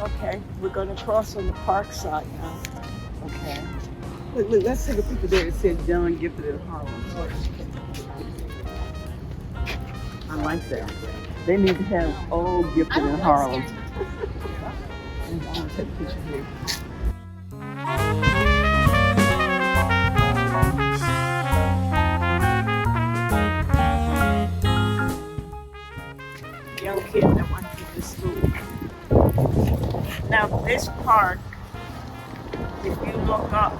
Okay, we're going to cross on the park side now. Okay. Look, let's take a picture there that says John Gifted in Harlem. I like that. They need to have old Gifted in Harlem. I want to take a picture here. Young kid that went to the school. Now this park, if you look up,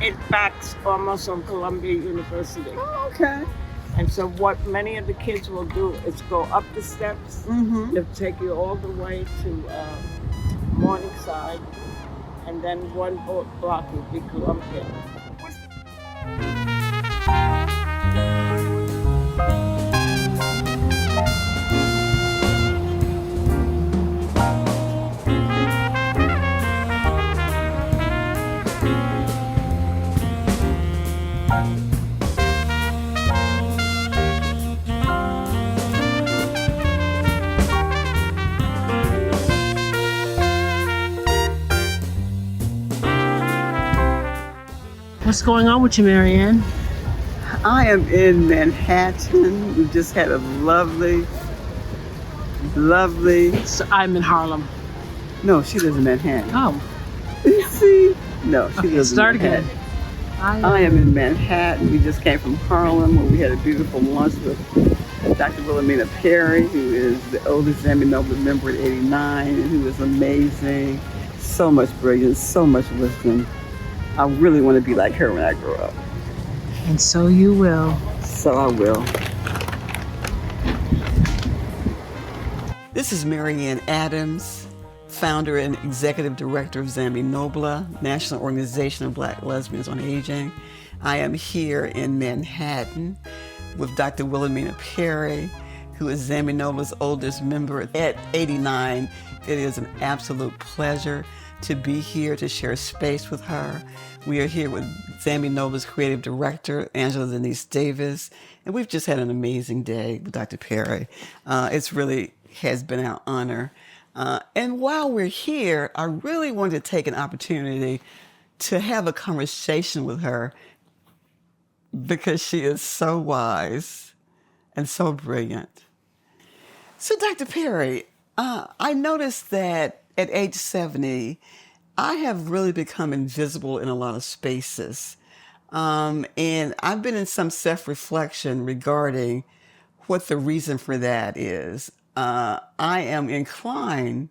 it backs almost on Columbia University. Oh, okay. And so what many of the kids will do is go up the steps. They'll take you all the way to Morningside, and then one block will be Columbia. What's going on with you, Marianne? I am in Manhattan. We just had a lovely. So I'm in Harlem. No, she lives in Manhattan. Oh. See? No, she Okay, lives start in Manhattan. again. I am in Manhattan. We just came from Harlem where we had a beautiful lunch with Dr. Wilhelmina Perry, who is the oldest ZAMI NOBLA member at 89, and who is amazing. So much brilliance, so much wisdom. I really want to be like her when I grow up. And so you will. So I will. This is Marianne Adams, founder and executive director of ZAMI NOBLA, National Organization of Black Lesbians on Aging. I am here in Manhattan with Dr. Wilhelmina Perry, who is ZAMI NOBLA's oldest member at 89. It is an absolute pleasure to be here to share space with her. We are here with ZAMI NOBLA's creative director, Angela Denise Davis, and we've just had an amazing day with Dr. Perry. It's really has been our honor. And while we're here, I really wanted to take an opportunity to have a conversation with her because she is so wise and so brilliant. So Dr. Perry, I noticed that at age 70, I have really become invisible in a lot of spaces. And I've been in some self-reflection regarding what the reason for that is. I am inclined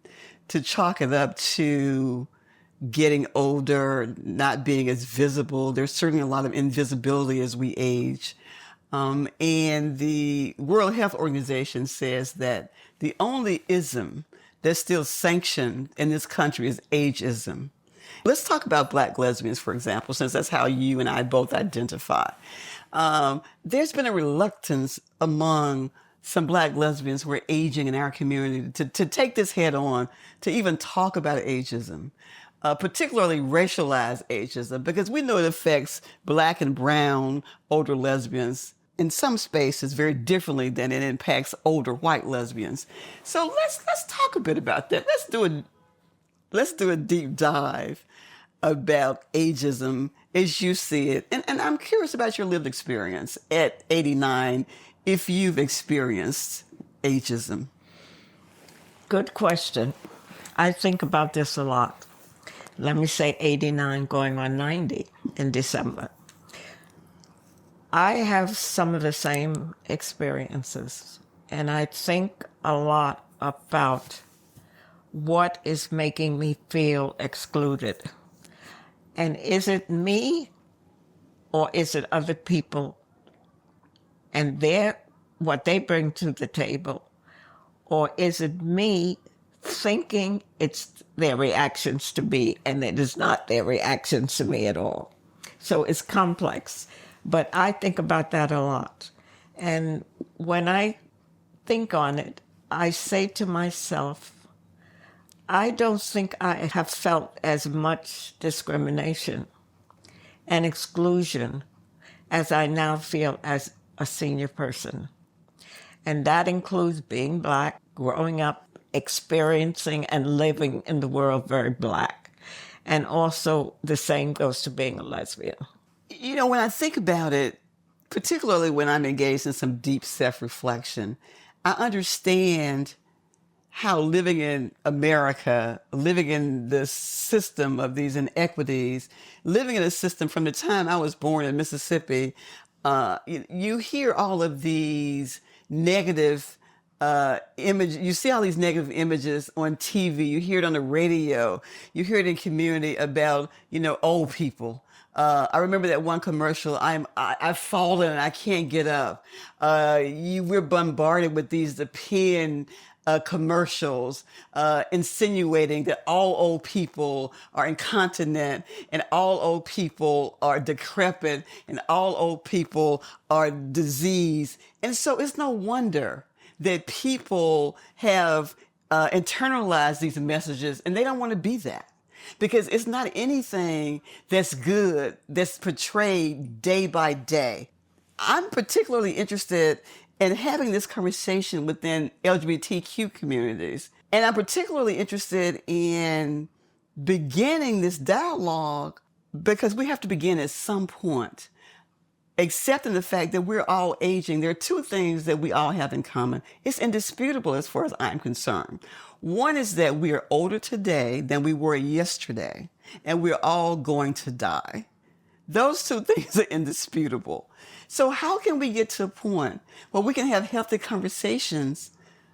to chalk it up to getting older, not being as visible. There's certainly a lot of invisibility as we age. And the World Health Organization says that the only ism that's still sanctioned in this country is ageism. Let's talk about Black lesbians, for example, since that's how you and I both identify. There's been a reluctance among some Black lesbians who are aging in our community to take this head on, to even talk about ageism, particularly racialized ageism, because we know it affects Black and brown older lesbians in some spaces very differently than it impacts older white lesbians. So let's talk a bit about that. Let's do a deep dive about ageism as you see it. And I'm curious about your lived experience at 89, if you've experienced ageism. Good question. I think about this a lot. Let me say 89 going on 90 in December. I have some of the same experiences, and I think a lot about what is making me feel excluded. And is it me or is it other people and what they bring to the table? Or is it me thinking it's their reactions to me and it is not their reactions to me at all? So it's complex, but I think about that a lot. And when I think on it, I say to myself, I don't think I have felt as much discrimination and exclusion as I now feel as a senior person. And that includes being Black, growing up experiencing and living in the world very Black. And also the same goes to being a lesbian. You know, when I think about it, particularly when I'm engaged in some deep self-reflection, I understand how living in America, living in this system of these inequities, living in a system from the time I was born in Mississippi, you hear all of these negative images. You see all these negative images on TV. You hear it on the radio. You hear it in community about, old people. I remember that one commercial, I've fallen and I can't get up. We're bombarded with these opinion commercials insinuating that all old people are incontinent and all old people are decrepit and all old people are diseased. And so it's no wonder that people have internalized these messages and they don't want to be that. Because it's not anything that's good that's portrayed day by day. I'm particularly interested in having this conversation within LGBTQ communities. And I'm particularly interested in beginning this dialogue because we have to begin at some point, accepting the fact that we're all aging. There are two things that we all have in common. It's indisputable as far as I'm concerned. One is that we are older today than we were yesterday, and we're all going to die. Those two things are indisputable. So how can we get to a point where we can have healthy conversations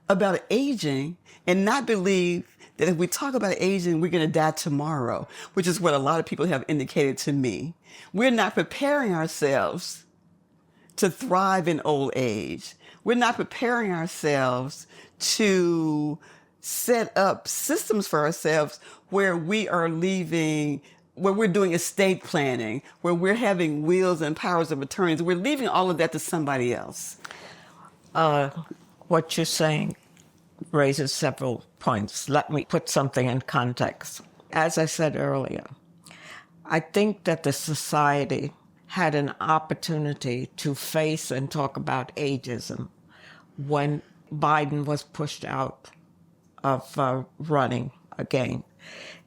about aging and not believe that if we talk about aging, we're going to die tomorrow, which is what a lot of people have indicated to me. We're not preparing ourselves to thrive in old age. We're not preparing ourselves to set up systems for ourselves where we are leaving, where we're doing estate planning, where we're having wills and powers of attorneys. We're leaving all of that to somebody else. What you're saying raises several points. Let me put something in context. As I said earlier, I think that the society had an opportunity to face and talk about ageism when Biden was pushed out of running again,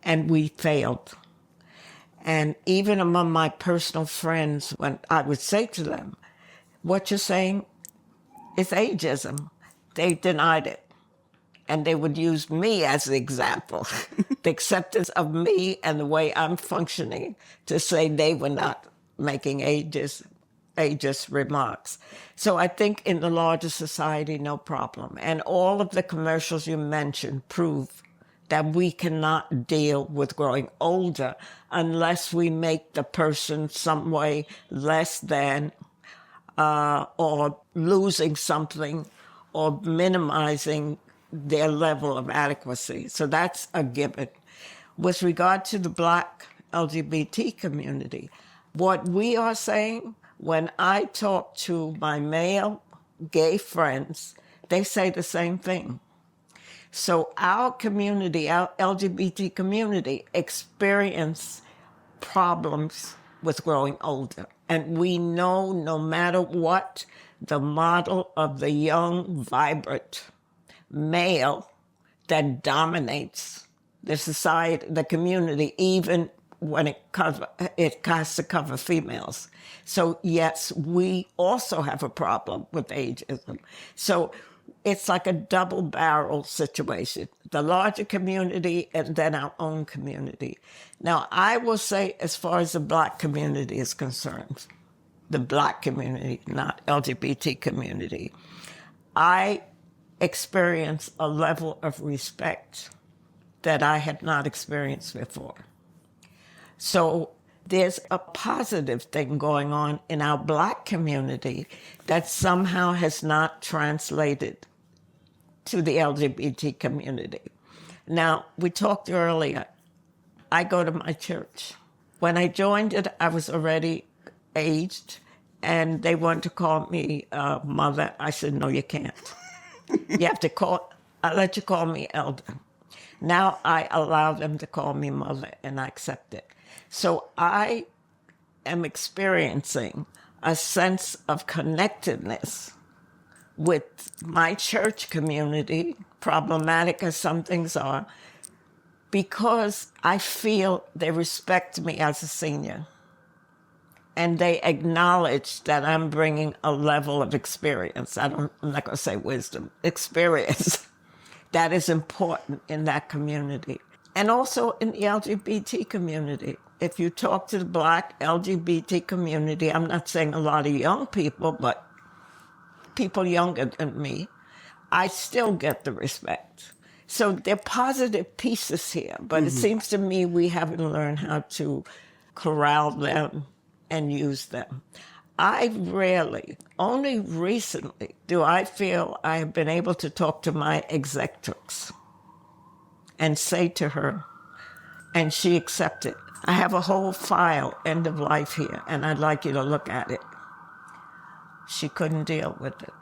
and we failed. And even among my personal friends, when I would say to them, what you're saying is ageism, they denied it. And they would use me as the example, the acceptance of me and the way I'm functioning to say they were not making ageist remarks. So I think in the larger society, no problem. And all of the commercials you mentioned prove that we cannot deal with growing older unless we make the person some way less than or losing something or minimizing their level of adequacy. So that's a given. With regard to the Black LGBT community, what we are saying, when I talk to my male gay friends, they say the same thing. So our community, our LGBT community, experience problems with growing older. And we know no matter what, the model of the young, vibrant male that dominates the society, the community, even when it has to cover females. So yes, we also have a problem with ageism. So it's like a double-barrel situation, the larger community and then our own community. Now, I will say, as far as the Black community is concerned, the Black community, not LGBT community, I experience a level of respect that I had not experienced before. So there's a positive thing going on in our Black community that somehow has not translated to the LGBT community. Now, we talked earlier, I go to my church. When I joined it, I was already aged, and they wanted to call me mother. I said, no, you can't. You have to I'll let you call me elder. Now I allow them to call me mother, and I accept it. So I am experiencing a sense of connectedness with my church community, problematic as some things are, because I feel they respect me as a senior. And they acknowledge that I'm bringing a level of experience. I'm not going to say wisdom, experience that is important in that community. And also in the LGBT community. If you talk to the Black LGBT community, I'm not saying a lot of young people, but people younger than me, I still get the respect. So there are positive pieces here, but it seems to me we haven't learned how to corral them and use them. I rarely, only recently, do I feel I have been able to talk to my executrix and say to her, and she accepted, I have a whole file, end of life here, and I'd like you to look at it. She couldn't deal with it.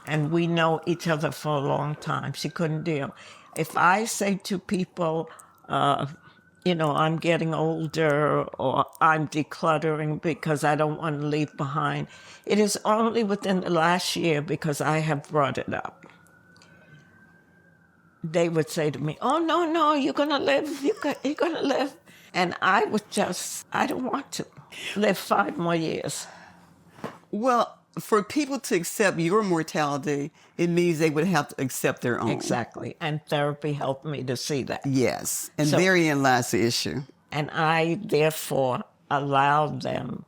And we know each other for a long time. She couldn't deal. If I say to people, I'm getting older or I'm decluttering because I don't want to leave behind, it is only within the last year because I have brought it up. They would say to me, oh, no, you're going to live, you're going to live. And I don't want to live 5 more years. Well, for people to accept your mortality, it means they would have to accept their own. Exactly. And therapy helped me to see that. Yes. And therein lies the issue. And I, therefore, allowed them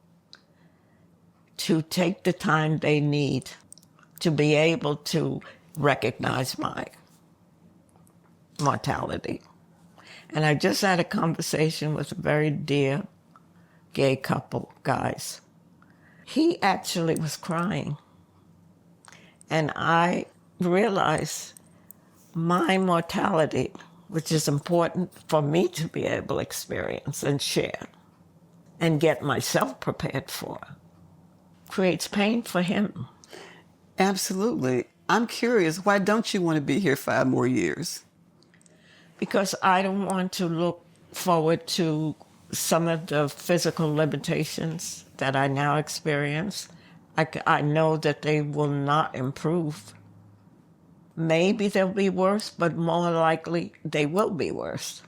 to take the time they need to be able to recognize my mortality. And I just had a conversation with a very dear gay couple, guys. He actually was crying. And I realized my mortality, which is important for me to be able to experience and share and get myself prepared for, creates pain for him. Absolutely. I'm curious, why don't you want to be here 5 more years? Because I don't want to look forward to some of the physical limitations that I now experience. I know that they will not improve. Maybe they'll be worse, but more likely they will be worse.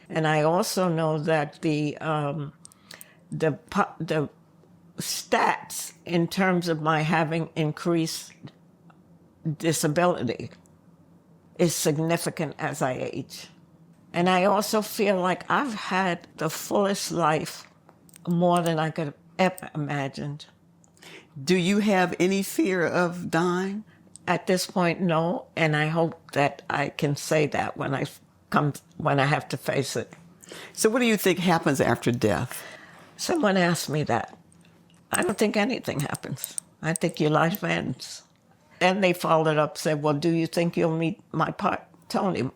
And I also know that the stats in terms of my having increased disability is significant as I age. And I also feel like I've had the fullest life, more than I could have ever imagined. Do you have any fear of dying? At this point, no, and I hope that I can say that when I have to face it. So what do you think happens after death? Someone asked me that. I don't think anything happens. I think your life ends. And they followed up, said, well, do you think you'll meet my partner, Tony?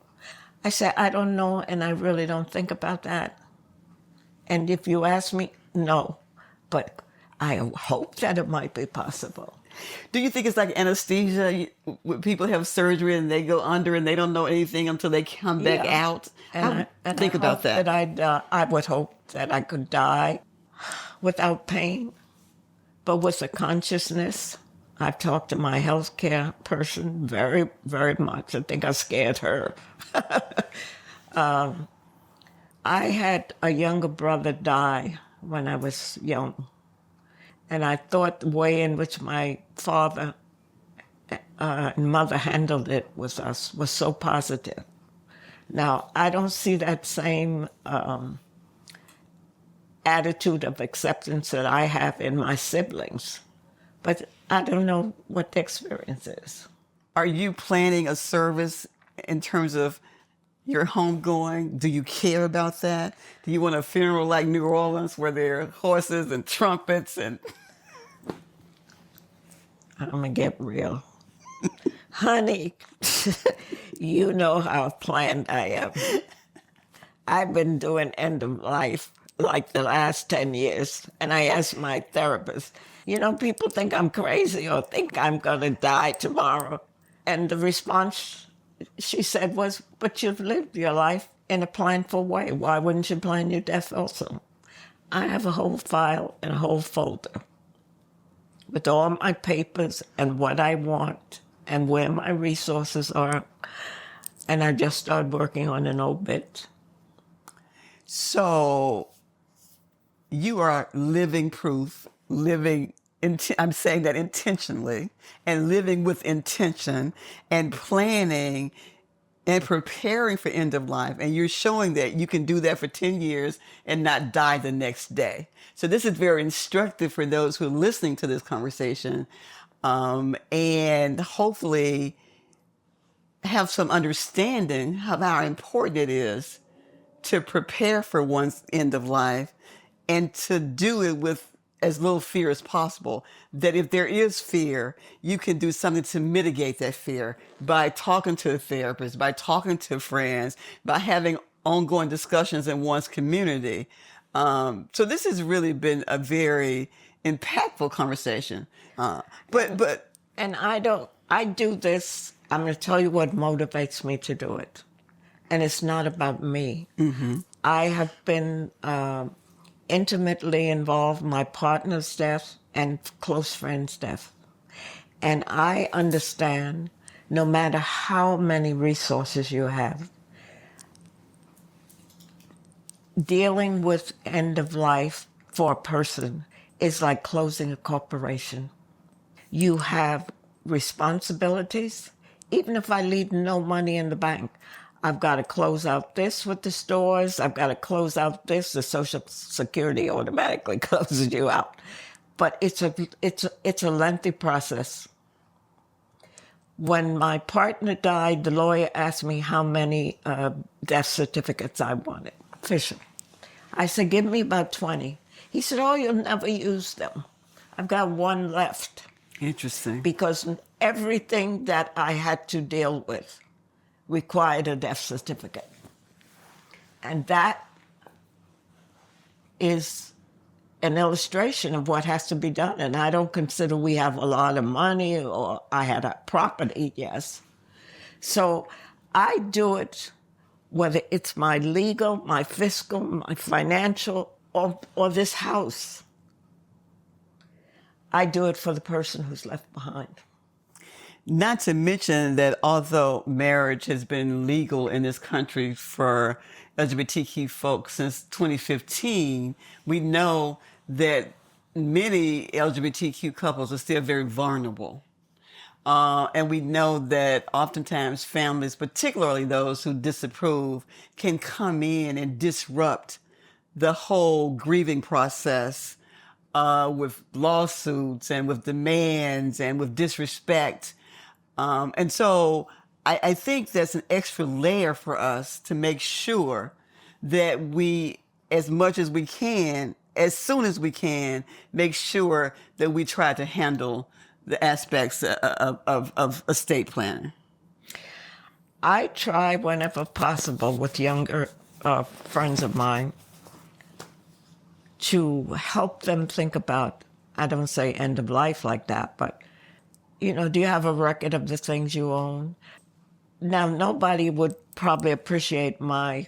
I said, I don't know, and I really don't think about that. And if you ask me, no. But I hope that it might be possible. Do you think it's like anesthesia, when people have surgery and they go under and they don't know anything until they come back out? And I think about that. I would hope that I could die without pain, but with a consciousness. I've talked to my healthcare person very, very much. I think I scared her. I had a younger brother die when I was young. And I thought the way in which my father and mother handled it with us was so positive. Now, I don't see that same attitude of acceptance that I have in my siblings. But I don't know what the experience is. Are you planning a service in terms of your homegoing? Do you care about that? Do you want a funeral like New Orleans where there are horses and trumpets and... I'm going to get real. Honey, you know how planned I am. I've been doing end of life like the last 10 years. And I asked my therapist, people think I'm crazy or think I'm going to die tomorrow. And the response she said was, but you've lived your life in a planful way. Why wouldn't you plan your death also? I have a whole file and a whole folder with all my papers and what I want and where my resources are. And I just started working on an obit. So you are living proof, I'm saying that intentionally, and living with intention and planning and preparing for end of life. And you're showing that you can do that for 10 years and not die the next day. So this is very instructive for those who are listening to this conversation, and hopefully have some understanding of how important it is to prepare for one's end of life and to do it with as little fear as possible. That if there is fear, you can do something to mitigate that fear by talking to a therapist, by talking to friends, by having ongoing discussions in one's community. So this has really been a very impactful conversation. And I do this, I'm going to tell you what motivates me to do it. And it's not about me. Mm-hmm. I have been intimately involved in my partner's death and close friends' death. And I understand no matter how many resources you have, dealing with end of life for a person is like closing a corporation. You have responsibilities. Even if I leave no money in the bank, I've got to close out this with the stores. I've got to close out this. The Social Security automatically closes you out. But it's a lengthy process. When my partner died, the lawyer asked me how many death certificates I wanted. Officially. I said, give me about 20. He said, oh, you'll never use them. I've got one left. Interesting. Because everything that I had to deal with required a death certificate. And that is an illustration of what has to be done. And I don't consider we have a lot of money or I had a property, yes. So I do it, whether it's my legal, my fiscal, my financial, or this house. I do it for the person who's left behind. Not to mention that although marriage has been legal in this country for LGBTQ folks since 2015, we know that many LGBTQ couples are still very vulnerable. And we know that oftentimes families, particularly those who disapprove, can come in and disrupt the whole grieving process with lawsuits and with demands and with disrespect. And so I think that's an extra layer for us to make sure that we, as much as we can, as soon as we can, make sure that we try to handle the aspects of estate planning. I try whenever possible with younger friends of mine to help them think about, I don't say end of life like that, but, you know, do you have a record of the things you own? Now, nobody would probably appreciate my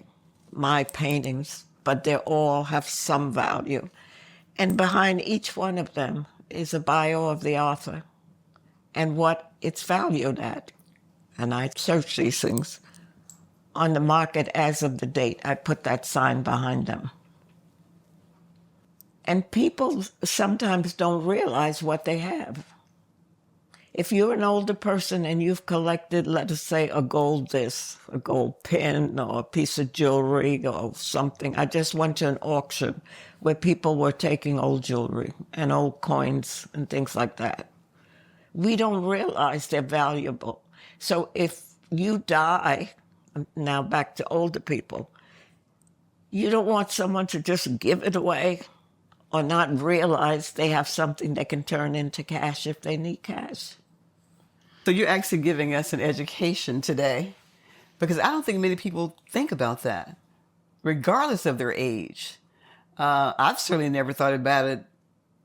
paintings, but they all have some value. And behind each one of them is a bio of the author and what it's valued at. And I search these things on the market as of the date. I put that sign behind them. And people sometimes don't realize what they have. If you're an older person and you've collected, let us say, a gold disc, a gold pin, or a piece of jewelry or something. I just went to an auction where people were taking old jewelry and old coins and things like that. We don't realize they're valuable. So if you die, now back to older people, you don't want someone to just give it away or not realize they have something they can turn into cash if they need cash. So you're actually giving us an education today, because I don't think many people think about that, regardless of their age. I've certainly never thought about it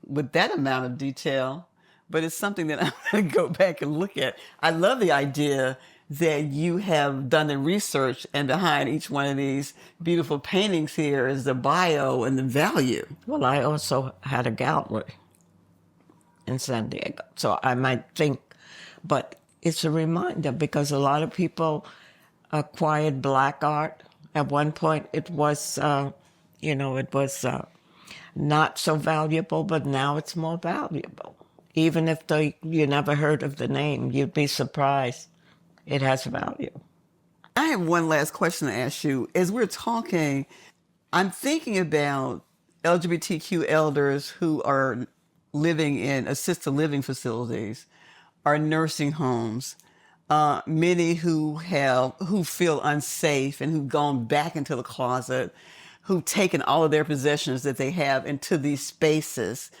with that amount of detail, but it's something that I'm going to go back and look at. I love the idea that you have done the research, and behind each one of these beautiful paintings here is the bio and the value. Well, I also had a gallery in San Diego, so I might think, but it's a reminder because a lot of people acquired black art. At one point, it was, not so valuable, but now it's more valuable. Even if you never heard of the name, you'd be surprised. It has value. I have one last question to ask you. As we're talking, I'm thinking about LGBTQ elders who are living in assisted living facilities or nursing homes. Many who feel unsafe and who've gone back into the closet, who've taken all of their possessions that they have into these spaces.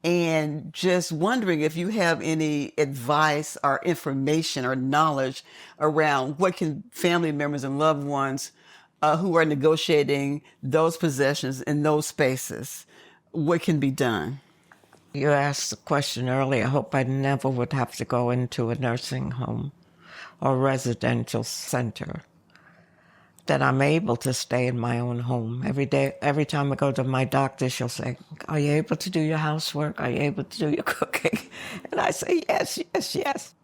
And just wondering if you have any advice or information or knowledge around what can family members and loved ones who are negotiating those possessions in those spaces, what can be done? You asked the question earlier. I hope I never would have to go into a nursing home or residential center, that I'm able to stay in my own home. Every day, every time I go to my doctor, she'll say, "Are you able to do your housework? Are you able to do your cooking?" And I say, yes, yes, yes.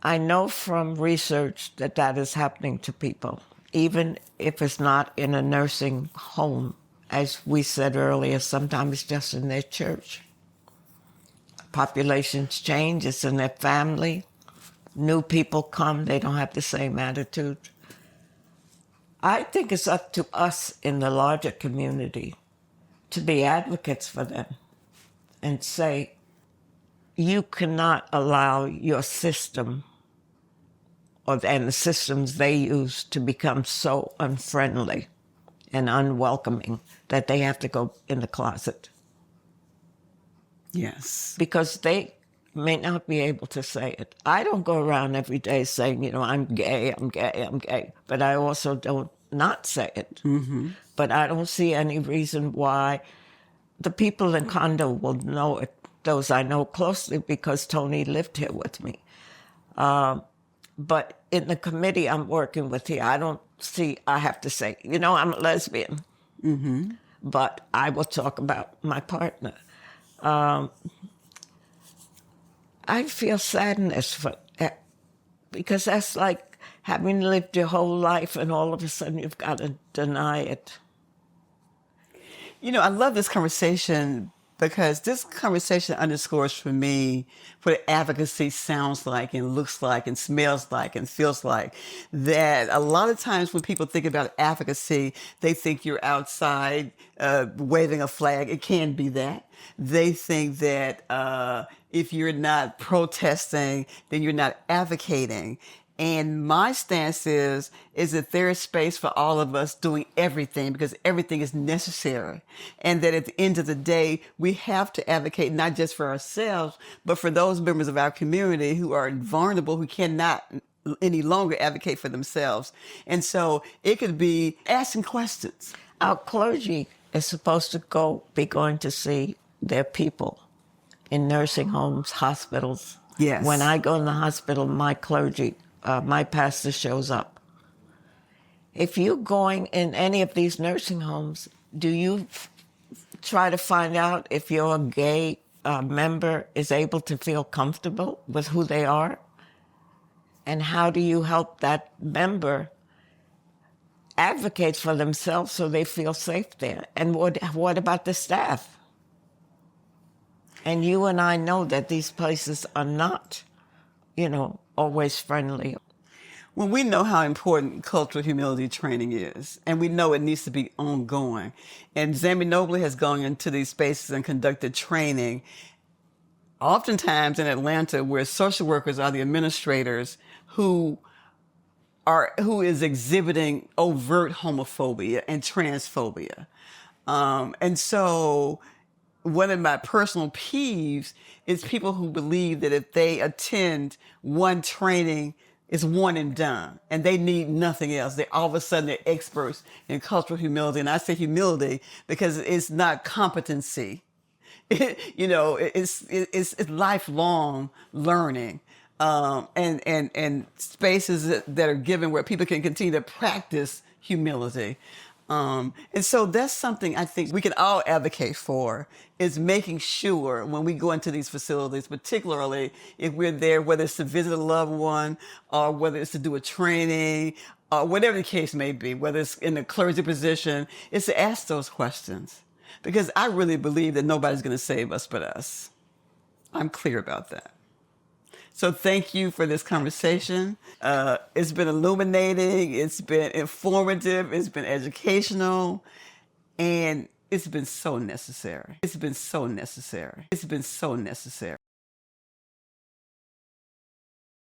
I know from research that that is happening to people, even if it's not in a nursing home. As we said earlier, sometimes it's just in their church. Populations change, it's in their family. New people come, they don't have the same attitude. I think it's up to us in the larger community to be advocates for them and say, you cannot allow your system and the systems they use to become so unfriendly and unwelcoming that they have to go in the closet. Yes. Because they may not be able to say it. I don't go around every day saying, I'm gay, I'm gay, I'm gay. But I also don't not say it. Mm-hmm. But I don't see any reason why the people in condo will know it, those I know closely, because Tony lived here with me. But in the committee I'm working with here, I don't see, I have to say, I'm a lesbian. Mm-hmm. But I will talk about my partner. I feel sadness for that, because that's like having lived your whole life and all of a sudden you've got to deny it. I love this conversation because this conversation underscores for me what advocacy sounds like and looks like and smells like and feels like. That a lot of times when people think about advocacy, they think you're outside waving a flag. It can be that. They think that if you're not protesting, then you're not advocating. And my stance is that there is space for all of us doing everything, because everything is necessary. And that at the end of the day, we have to advocate not just for ourselves, but for those members of our community who are vulnerable, who cannot any longer advocate for themselves. And so it could be asking questions. Our clergy is supposed to be going to see their people in nursing homes, hospitals. Yes. When I go in the hospital, my clergy, my pastor shows up. If you're going in any of these nursing homes, do you try to find out if your gay member is able to feel comfortable with who they are? And how do you help that member advocate for themselves so they feel safe there? And what about the staff? And you and I know that these places are not, always friendly. Well, we know how important cultural humility training is, and we know it needs to be ongoing. And ZAMI NOBLA has gone into these spaces and conducted training, oftentimes in Atlanta, where social workers are the administrators who is exhibiting overt homophobia and transphobia. And so one of my personal peeves is people who believe that if they attend one training, it's one and done, and they need nothing else. They all of a sudden they're experts in cultural humility, and I say humility because it's not competency. It's lifelong learning, and spaces that are given where people can continue to practice humility. And so that's something I think we can all advocate for, is making sure when we go into these facilities, particularly if we're there, whether it's to visit a loved one or whether it's to do a training or whatever the case may be, whether it's in a clergy position, is to ask those questions. Because I really believe that nobody's going to save us but us. I'm clear about that. So thank you for this conversation. It's been illuminating, it's been informative, it's been educational, and it's been so necessary. It's been so necessary. It's been so necessary.